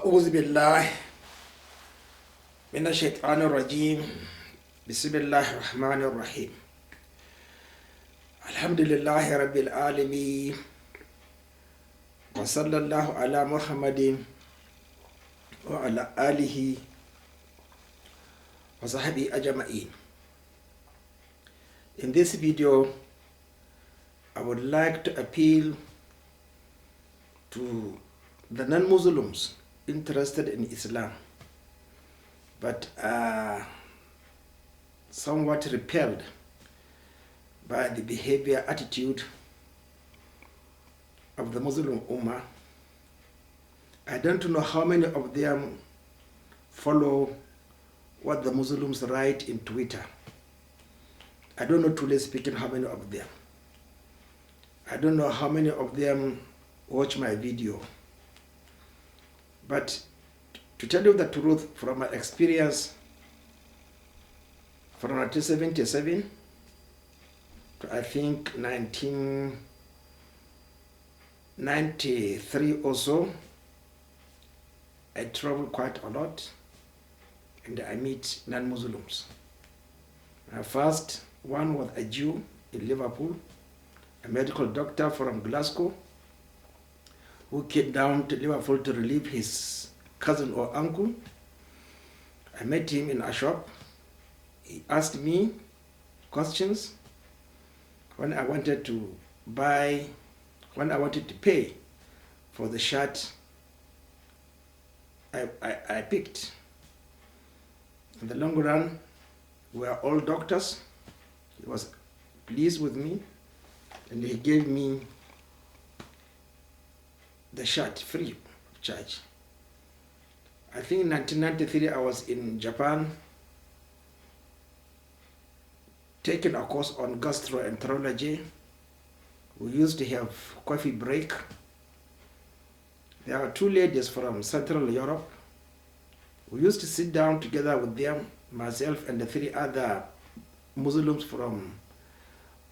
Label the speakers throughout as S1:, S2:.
S1: أعوذ بالله من الشيطان الرجيم بسم الله الرحمن الرحيم الحمد لله رب العالمين وصلى الله على محمد وعلى آله وصحبه أجمعين. In this video, I would like to appeal to the non-Muslims interested in Islam, but are somewhat repelled by the behavior, attitude of the Muslim Ummah. I don't know how many of them follow what the Muslims write in Twitter. I don't know, truly speaking, how many of them. I don't know how many of them watch my video. But to tell you the truth, from my experience from 1977 to I think 1993 or so, I travel quite a lot and I meet non-Muslims. My first one was a Jew in Liverpool, a medical doctor from Glasgow, who came down to Liverpool to relieve his cousin or uncle. I met him in a shop. He asked me questions when I wanted to pay for the shirt I picked. In the long run, we are all doctors. He was pleased with me and he gave me the shirt free of charge. I think in 1993 I was in Japan taking a course on gastroenterology. We used to have coffee break. There are two ladies from Central Europe. We used to sit down together with them, myself and the three other Muslims from,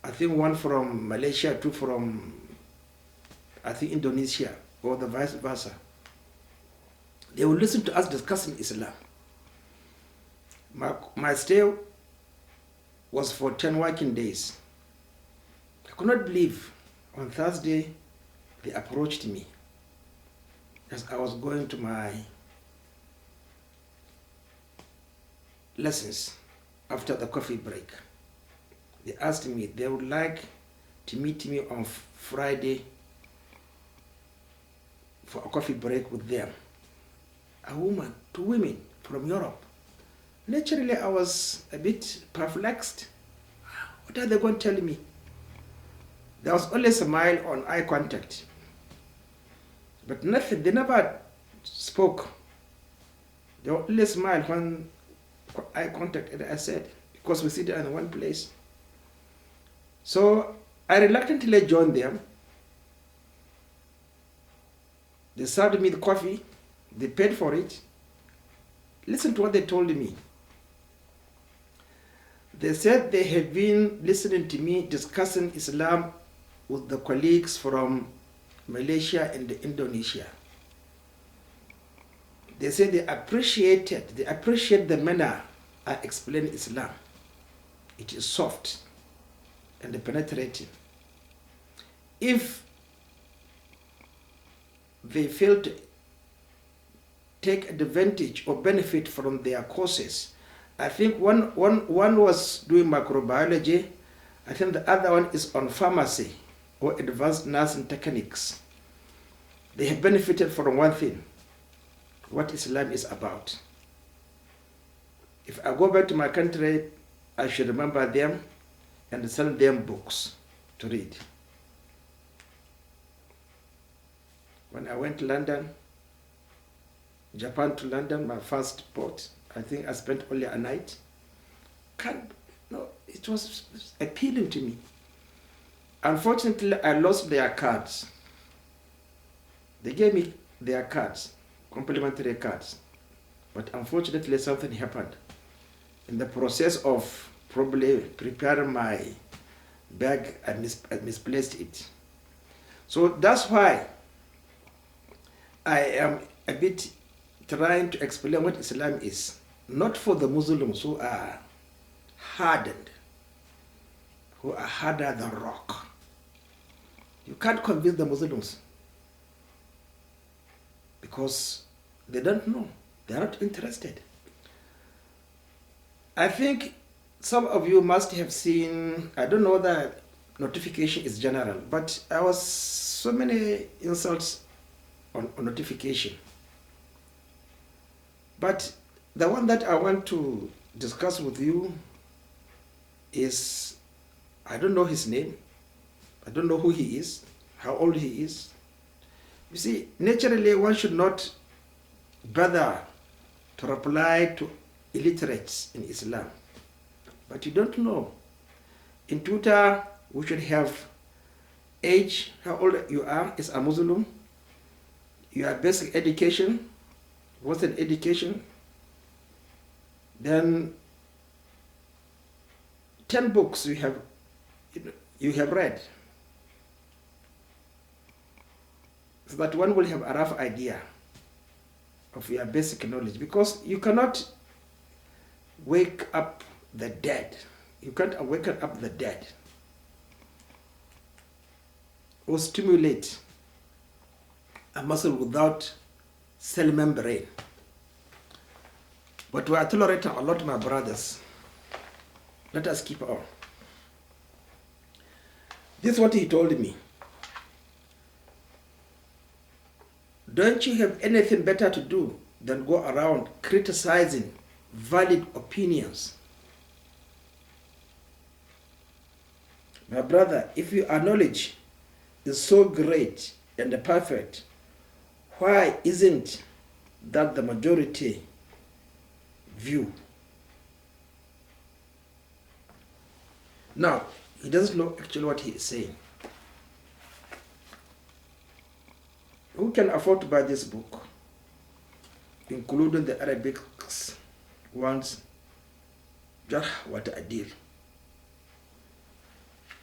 S1: I think one from Malaysia, two from, I think, Indonesia, or the vice versa. They would listen to us discussing Islam. My stay was for 10 working days. I could not believe on Thursday they approached me as I was going to my lessons after the coffee break. They asked me they would like to meet me on Friday for a coffee break with them. A woman, two women from Europe. Naturally, I was a bit perplexed. What are they going to tell me? There was only a smile on eye contact. But nothing, they never spoke. They only smiled when eye contact, and I said, because we sit in one place. So I reluctantly joined them. They served me the coffee. They paid for it. Listen to what they told me. They said they have been listening to me discussing Islam with the colleagues from Malaysia and Indonesia. They said they appreciate the manner I explain Islam. It is soft and penetrating. If they fail to take advantage or benefit from their courses, I think one was doing microbiology, I think the other one is on pharmacy or advanced nursing techniques. They have benefited from one thing, what Islam is about. If I go back to my country, I should remember them and send them books to read. When I went to London, Japan to London, my first port, I think I spent only a night. It was appealing to me. Unfortunately, I lost their cards. They gave me their cards, complimentary cards. But unfortunately, something happened. In the process of probably preparing my bag, I misplaced it. So that's why I am a bit trying to explain what Islam is, not for the Muslims who are hardened, who are harder than rock. You can't convince the Muslims because they don't know. They are not interested. I think some of you must have seen, I don't know that notification is general, but I was so many insults on notification. But the one that I want to discuss with you is, I don't know his name. I don't know who he is, how old he is. You see, naturally one should not bother to reply to illiterates in Islam. But you don't know. In Twitter, we should have age, how old you are as a Muslim, your basic education, what's an education, then 10 books you have read, so that one will have a rough idea of your basic knowledge, because you cannot wake up the dead. You can't awaken up the dead or stimulate a muscle without cell membrane. But we are tolerating a lot, my brothers. Let us keep on. This is what he told me. Don't you have anything better to do than go around criticizing valid opinions? My brother, if your knowledge is so great and perfect, why isn't that the majority view? Now, he doesn't know actually what he is saying. Who can afford to buy this book, including the Arabic ones, Jarh wa Ta'dil?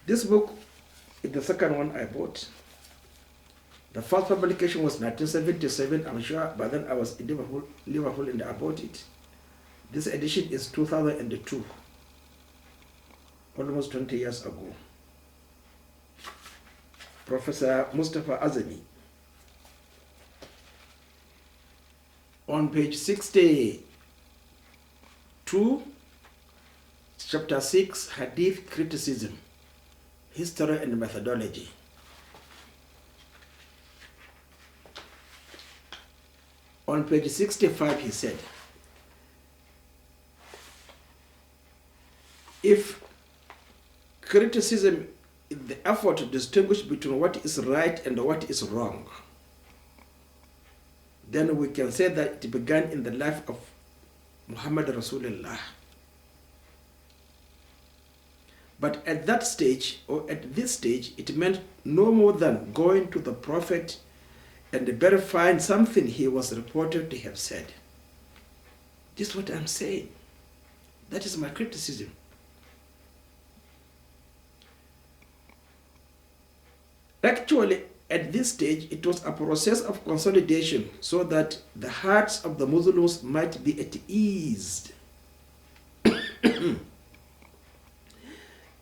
S1: This book is the second one I bought. The first publication was 1977, I'm sure, but then I was in Liverpool and I bought it. This edition is 2002, almost 20 years ago. Professor Mustafa Azami. On page 62, chapter 6, Hadith Criticism, History and Methodology. On page 65, he said, if criticism is the effort to distinguish between what is right and what is wrong, then we can say that it began in the life of Muhammad Rasulullah. But at that stage, or at this stage, it meant no more than going to the Prophet and verifying something he was reported to have said. This is what I'm saying. That is my criticism. Actually, at this stage, it was a process of consolidation so that the hearts of the Muslims might be at ease.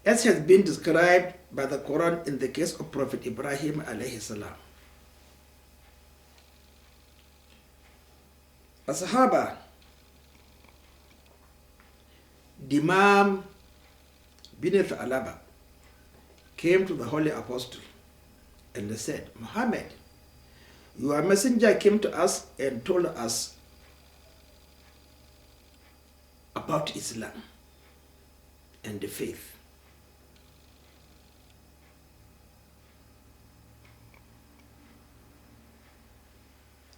S1: As has been described by the Quran in the case of Prophet Ibrahim alayhi salam. A Sahaba, Dimam bin Thalaba, came to the Holy Apostle and they said, Muhammad, your messenger came to us and told us about Islam and the faith.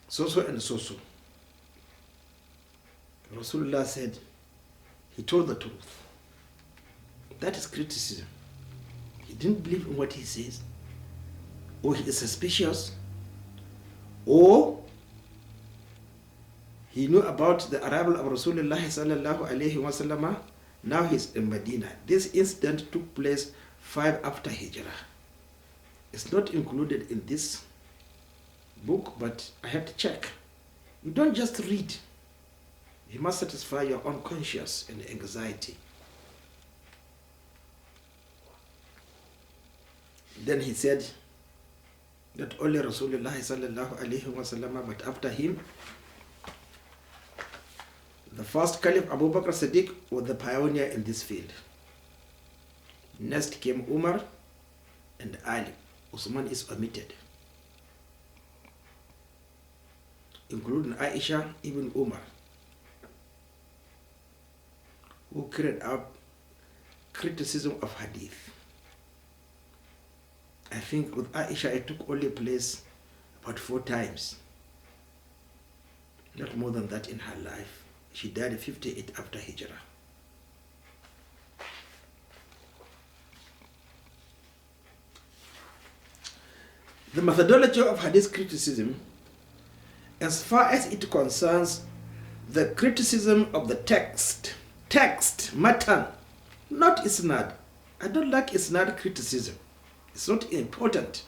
S1: So and so. Rasulullah said, he told the truth. That is criticism. He didn't believe in what he says, or he is suspicious, or he knew about the arrival of Rasulullah sallallahu alayhi wa sallam. Now he's in Medina. This incident took place 5 after Hijrah. It's not included in this book, but I have to check. You don't just read. You must satisfy your own conscience and anxiety. Then he said that only Rasulullah sallallahu alaihi wasallam, but after him, the first Caliph Abu Bakr Siddiq was the pioneer in this field. Next came Umar and Ali. Usman is omitted, including Aisha ibn Umar, who carried out criticism of hadith. I think with Aisha it took only place about 4 times, not more than that in her life. She died 58 after Hijrah. The methodology of hadith criticism, as far as it concerns the criticism of the text, matan, not isnad. I don't like isnad criticism. It's not important.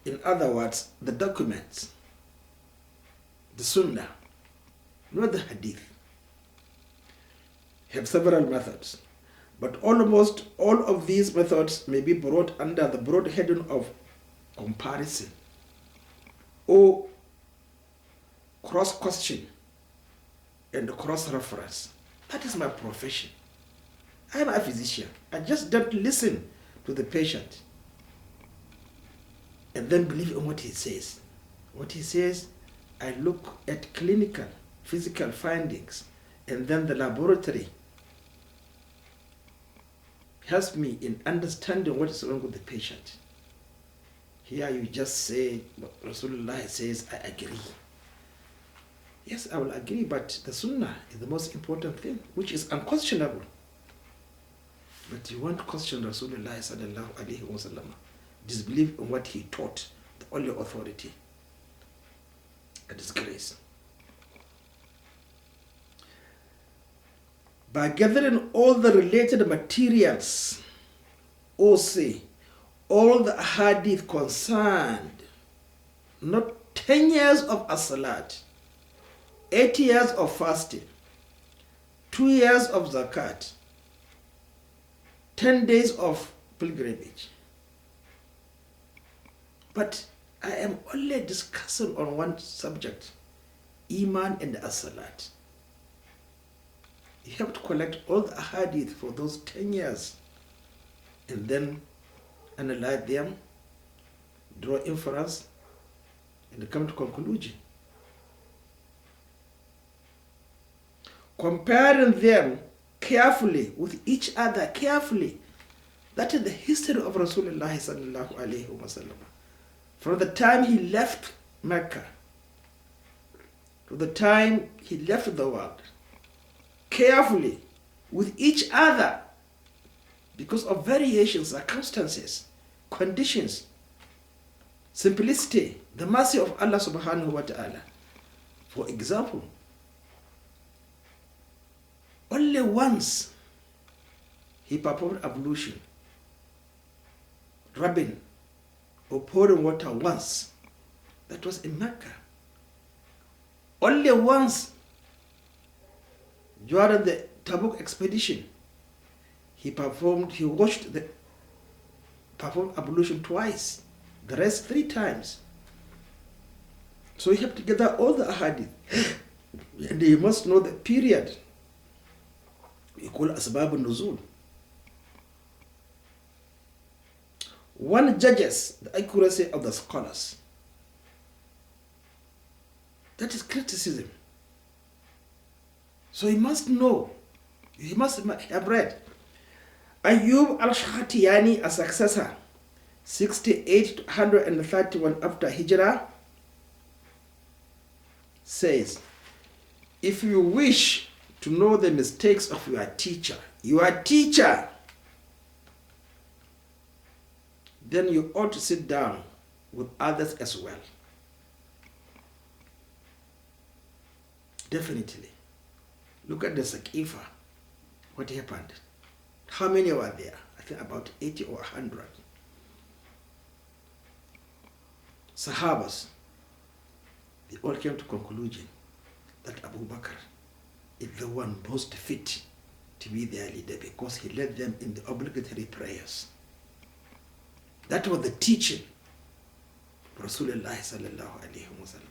S1: In other words, the documents, the sunnah, not the hadith, have several methods. But almost all of these methods may be brought under the broad heading of comparison or cross-question and cross-reference. That is my profession. I am a physician. I just don't listen to the patient and then believe in what he says. What he says, I look at clinical, physical findings, and then the laboratory helps me in understanding what is wrong with the patient. Here you just say, what Rasulullah says, I agree. Yes, I will agree, but the sunnah is the most important thing, which is unquestionable. But you won't question Rasulullah sallallahu alaihi wasallam, disbelieve in what he taught, the only authority. A disgrace. By gathering all the related materials, or say, all the hadith concerned, not 10 years of as-salat, 8 years of fasting, 2 years of zakat, 10 days of pilgrimage. But I am only discussing on one subject, Iman and as-salat. You have to collect all the Aḥādīth for those 10 years and then analyze them, draw inference, and come to conclusion. Comparing them carefully with each other, carefully. That is the history of Rasulullah sallallahu alaihi wasallam. From the time he left Mecca to the time he left the world, carefully with each other because of variations, circumstances, conditions, simplicity, the mercy of Allah subhanahu wa ta'ala. For example, only once he performed ablution, rubbing or pouring water once. That was in Mecca. Only once during the Tabuk expedition, he performed ablution twice, the rest 3 times. So you have to gather all the ahadith, and you must know the period we call asbab al-nuzul. One judges the accuracy of the scholars. That is criticism. So he must know, he must have read. Ayyub al-Shakhtiyani, a successor, 68 to 131 after Hijrah, says, if you wish to know the mistakes of your teacher, then you ought to sit down with others as well. Definitely. Look at the Saqifa. What happened? How many were there? I think about 80 or 100. Ṣaḥābas. they all came to conclusion that Abu Bakr is the one most fit to be their leader because he led them in the obligatory prayers. That was the teaching of Rasulullah sallallahu alayhi wa sallam.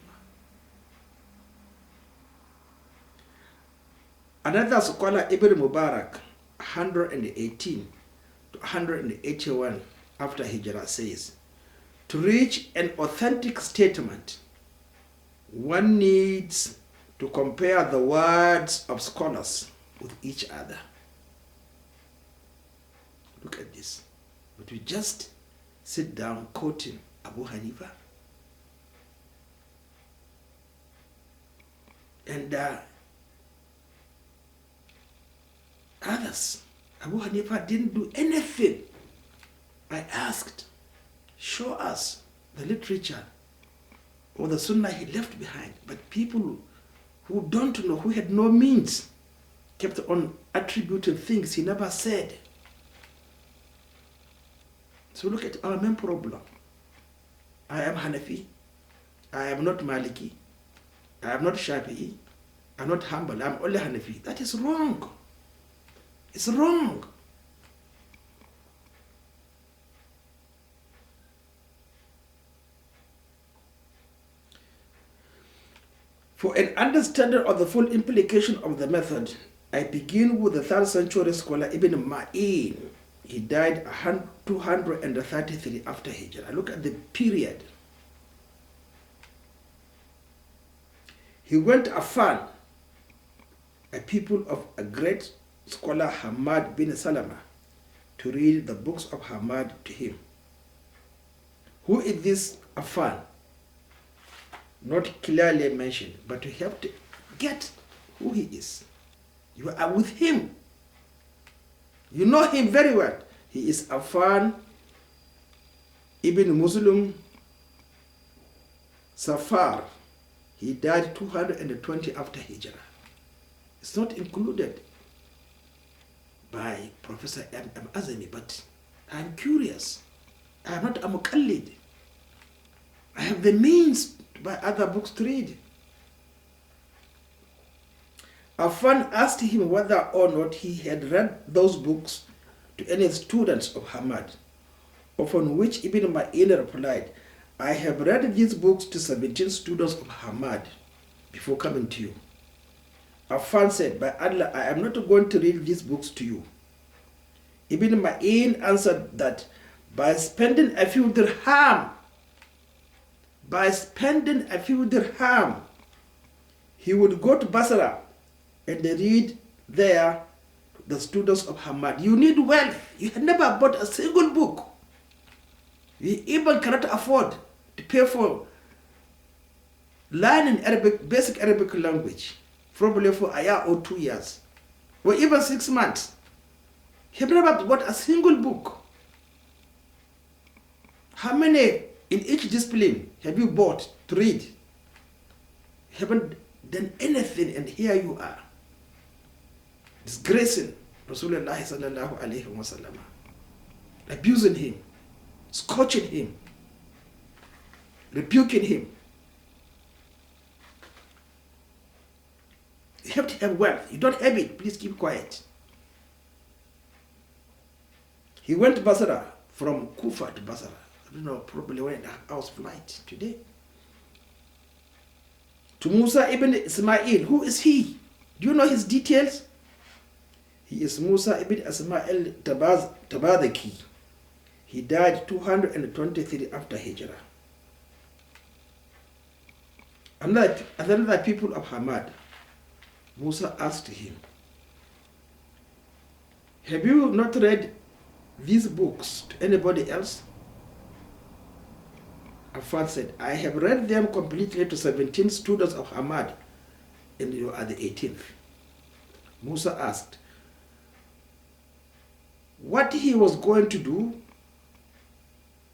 S1: Another scholar, Ibn Mubarak, 118 to 181 after Hijrah, says, to reach an authentic statement, one needs to compare the words of scholars with each other. Look at this. But we just sit down quoting Abu Hanifa and others. Abu Hanifa didn't do anything. I asked, show us the literature or the sunnah he left behind. But people who don't know, who had no means, kept on attributing things he never said. So look at our main problem. I am Hanafi. I am not Maliki. I am not Shafi'i. I am not Hanbali. I am only Hanafi. That is wrong. It's wrong. For an understanding of the full implication of the method, I begin with the 3rd century scholar Ibn Ma'in. He died 233 after Hijrah. Look at the period. He went Affan, a people of a great scholar Hamad bin Salama, to read the books of Hamad to him. Who is this Affan? Not clearly mentioned, but to help to get who he is. You are with him. You know him very well. He is Affan ibn Muslim Safar. He died 220 after Hijrah. It's not included by Professor M. Azami, but I'm curious. I'm not a muqallid. I have the means to buy other books to read. Affan asked him whether or not he had read those books to any students of Hamad, upon which Ibn Ma'in replied, I have read these books to 17 students of Hamad before coming to you. Affan said, by Allah, I am not going to read these books to you. Ibn Ma'in answered that by spending a few dirham, he would go to Basra and read there the students of Hamad. You need wealth. You had never bought a single book. You even cannot afford to pay for learning Arabic, basic Arabic language, probably for a year or 2 years, or even 6 months. You have never bought a single book. How many in each discipline have you bought to read? You haven't done anything, and here you are, disgracing Rasulullah sallallahu alayhi wa sallam, abusing him, scourging him, rebuking him. You have to have wealth. You don't have it, please keep quiet. He went to Basra, from Kufa to Basra. I don't know, probably 1.5 hours flight today. To Musa ibn Ismail. Who is he? Do you know his details? He is Musa ibn Ismail Tabadaki. He died 223 after Hijrah. Another people of Hamad, Musa asked him, have you not read these books to anybody else? Affan said, I have read them completely to 17 students of Hamad, and you are the 18th. Musa asked what he was going to do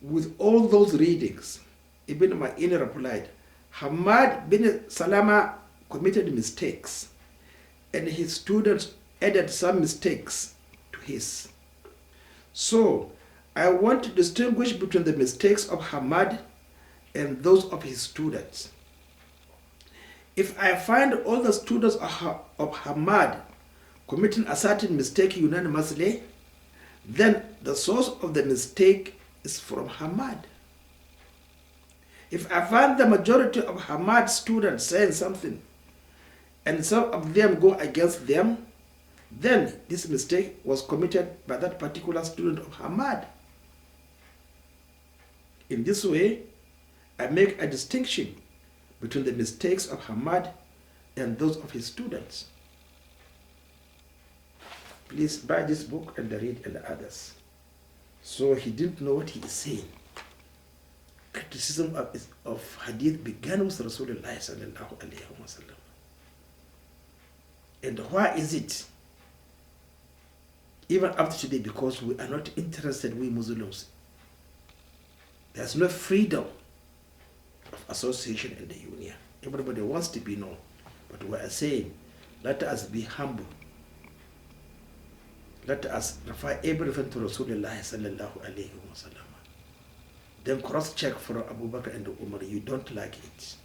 S1: with all those readings. Ibn Ma'in replied, Hamad bin Salama committed mistakes, and his students added some mistakes to his. So, I want to distinguish between the mistakes of Hamad and those of his students. If I find all the students of Hamad committing a certain mistake unanimously, then the source of the mistake is from Hamad. If I find the majority of Hamad students saying something and some of them go against them, then this mistake was committed by that particular student of Hamad. In this way, I make a distinction between the mistakes of Hamad and those of his students. Please buy this book and read and others. So he didn't know what he is saying. Criticism of hadith began with Rasulullah sallallahu alayhi wa sallam. And why is it? Even up to today, because we are not interested, we Muslims. There's no freedom of association in the union. Everybody wants to be known. But we are saying, let us be humble. Let us refer everything to Rasulullah sallallahu alayhi wa sallam. Then cross-check for Abu Bakr and Umar. You don't like it.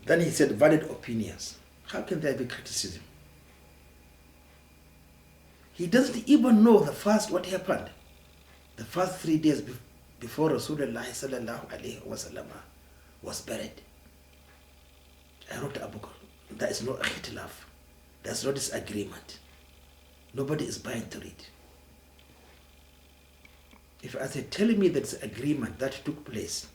S1: Then he said, valid opinions. How can there be criticism? He doesn't even know what happened. The first 3 days before Rasulullah sallallahu alayhi wa sallam was buried. I wrote a book. There is no ikhtilaf. There's no disagreement. Nobody is buying to read. If I say, tell me that agreement that took place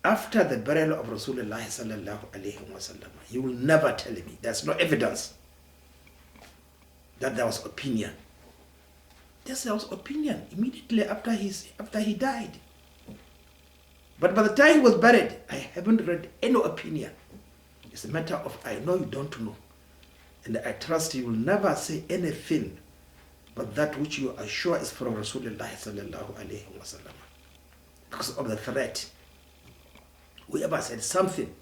S1: after the burial of Rasulullah sallallahu alayhi wa sallam, you will never tell me. There's no evidence that there was opinion. Yes, there was opinion immediately after he died. But by the time he was buried, I haven't read any opinion. It's a matter of, I know you don't know. And I trust you will never say anything but that which you are sure is from Rasulullah sallallahu alayhi wa sallam. Because of the threat. Whoever said something,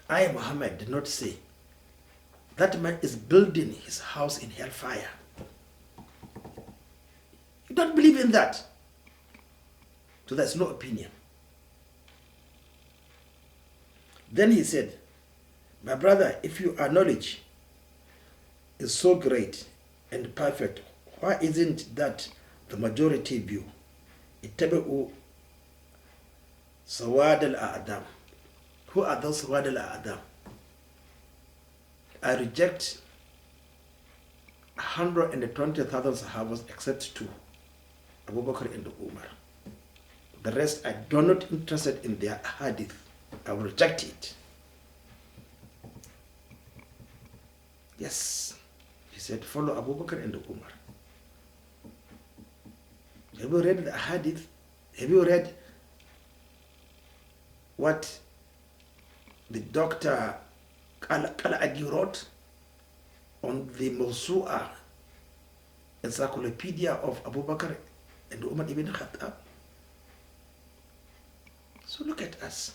S1: I, Muhammad, did not say, that man is building his house in hellfire. You don't believe in that. So there's no opinion. Then he said, my brother, if your knowledge is so great and perfect, why isn't that the majority view? Ittabi'u Sawad al-A'dam. Who are those Sawad al-A'dam? I reject 120,000 Ṣaḥābas except 2, Abu Bakr and Umar. The rest, I do not interested in their ḥadīth. I will reject it. Yes, he said, follow Abu Bakr and Umar. Have you read the ḥadīth? Have you read what the Dr. Al-Adi wrote on the Mawsu'a encyclopedia of Abu Bakr and Umar ibn Khattab? So look at us,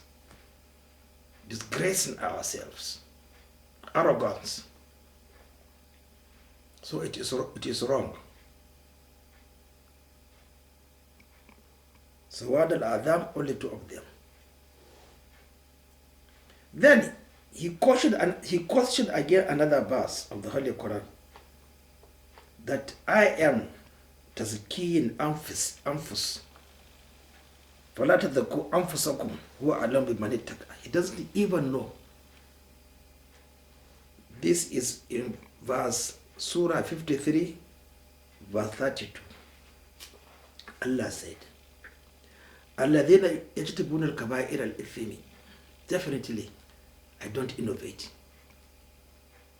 S1: disgracing ourselves, arrogance. So it is wrong. Sawad al-A'dam, only 2 of them. Then he questioned again another verse of the Holy Qur'ān, that I am tazkiyin anfus. فَلَا تَذَكُّوا أَنفُسَكُمْ هُوَ أَعْلَمُ بِمَنِ اتَّقَى. He doesn't even know. This is in verse Surah 53, verse 32. Allah said, الَّذِينَ يَجْتَنِبُونَ الْكَبَائِرَ الْإِثْمِ. Definitely, I don't innovate.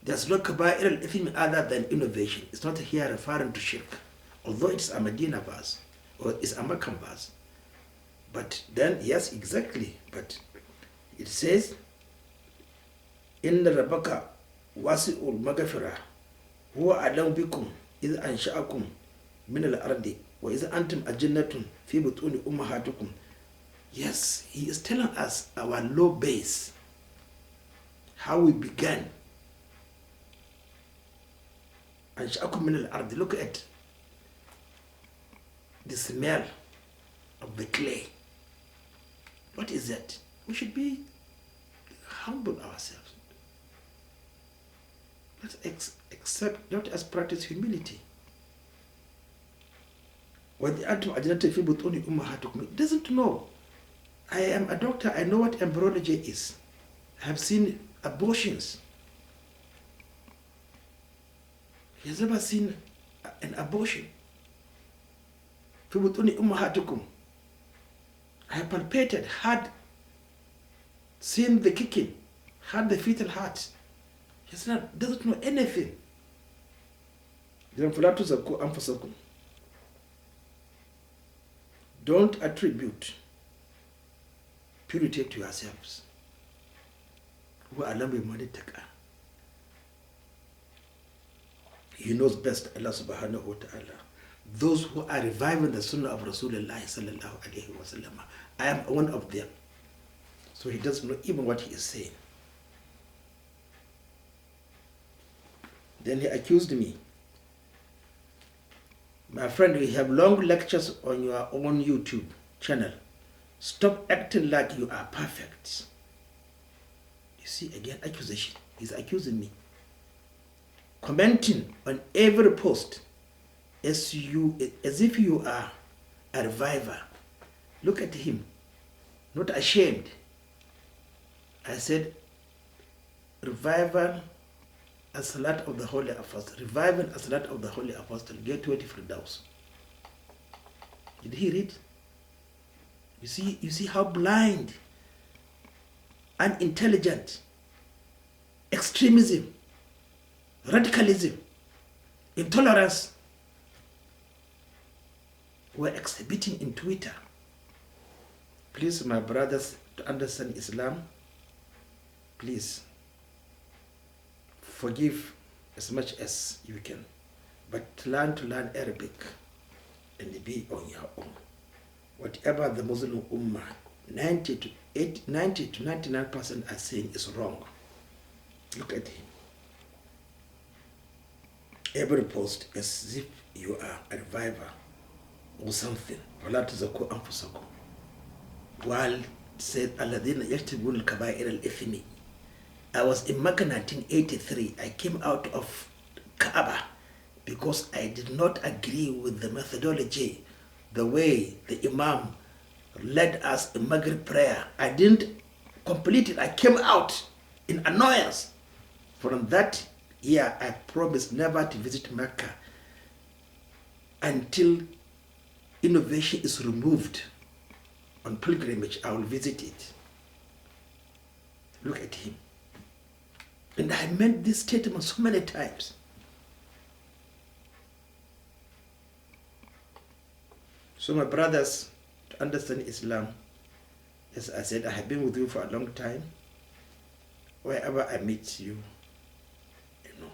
S1: There's no kaba'ir al-ithmi other than innovation. It's not here referring to shirk, although it's a Medina verse or it's a Meccan verse. But then, yes, exactly. But it says, Inna rabbaka wasi'ul maghfirah huwa a'lamu bikum idh ansha'akum min al-ardi wa idh antum ajinnatun fi butuni ummahatikum. Yes, he is telling us our low base, how we began. Ansha'akum min al-ardi. Look at the smell of the clay. What is that? We should be humble ourselves. Let's accept, let us practice humility. It doesn't know. I am a doctor, I know what embryology is. I have seen abortions. He has never seen an abortion. I have palpated, had seen the kicking, had the fetal heart. He doesn't know anything. Don't attribute purity to yourselves. He knows best, Allah subhanahu wa ta'ala. Those who are reviving the sunnah of Rasulullah sallallahu alayhi wa sallam, I am one of them. So he doesn't know even what he is saying. Then he accused me. My friend, we have long lectures on your own YouTube channel. Stop acting like you are perfect. You see, again, accusation. He's accusing me. Commenting on every post as if you are a reviver. Look at him, not ashamed. I said, revival as salat of the Holy Apostle. Revival as salat of the Holy Apostle. Get 20 Firdaus. Did he read? You see how blind, unintelligent, extremism, radicalism, intolerance were exhibiting in Twitter. Please, my brothers, to understand Islam, please forgive as much as you can, but learn to learn Arabic and be on your own. Whatever the Muslim Ummah, 90 to 99% are saying is wrong. Look at him. Every post as if you are a reviver or something. While said Alladhina yajtanibuna al-kaba'ir al-ithmi. I was in Mecca 1983. I came out of Kaaba because I did not agree with the methodology, the way the Imam led us in Maghrib prayer. I didn't complete it. I came out in annoyance. From that year, I promised never to visit Mecca until innovation is removed on pilgrimage. I will visit it. Look at him. And I made this statement so many times. So my brothers, to understand Islam, as I said, I have been with you for a long time. Wherever I meet you, you know.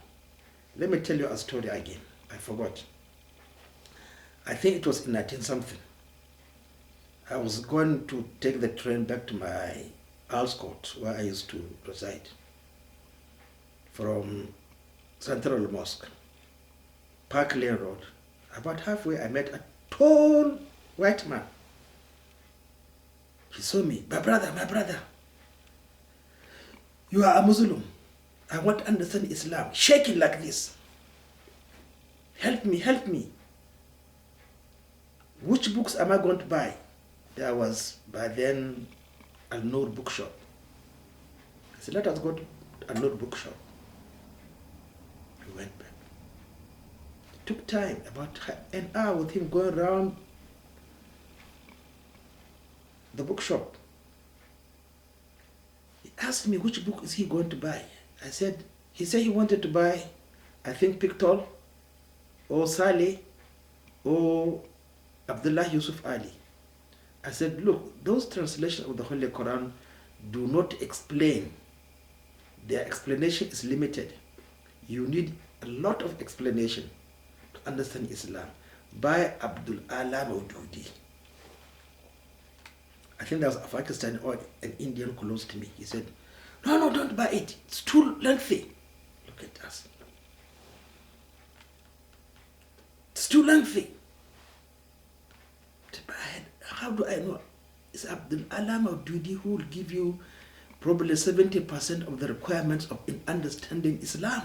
S1: Let me tell you a story again. I forgot. I think it was in 19-something. I was going to take the train back to my house court where I used to reside from Central Mosque, Park Lane Road. About halfway, I met a tall white man. He saw me. My brother, you are a Muslim. I want to understand Islam. Shaking like this. Help me. Which books am I going to buy? There was, by then, a Nur bookshop. I said, let us go to a Nur bookshop. We went back. It took time, about an hour with him going around the bookshop. He asked me which book is he going to buy. He said he wanted to buy, I think, Pictol, or Saleh, or Abdullah Yusuf Ali. I said, look, those translations of the Holy Qur'an do not explain. Their explanation is limited. You need a lot of explanation to understand Islam. By Abdul Ala Maududi. I think there was a Pakistani or an Indian close to me. He said, no, don't buy it. It's too lengthy. Look at us. It's too lengthy. How do I know? It's Abdul Alam al-Dudi who will give you probably 70% of the requirements of in understanding Islam.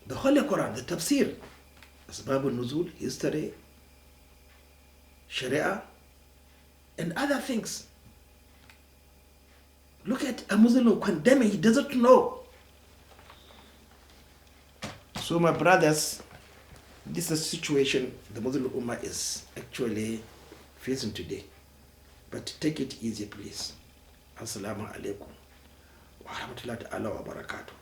S1: The Holy Qur'ān, the tafsir, Asbab al-Nuzul, history, Sharia, and other things. Look at a Muslim condemning, he doesn't know. So my brothers, this is a situation the Muslim Ummah is actually facing today. But take it easy, please. Assalamu alaikum wa rahmatullahi wa barakatuh.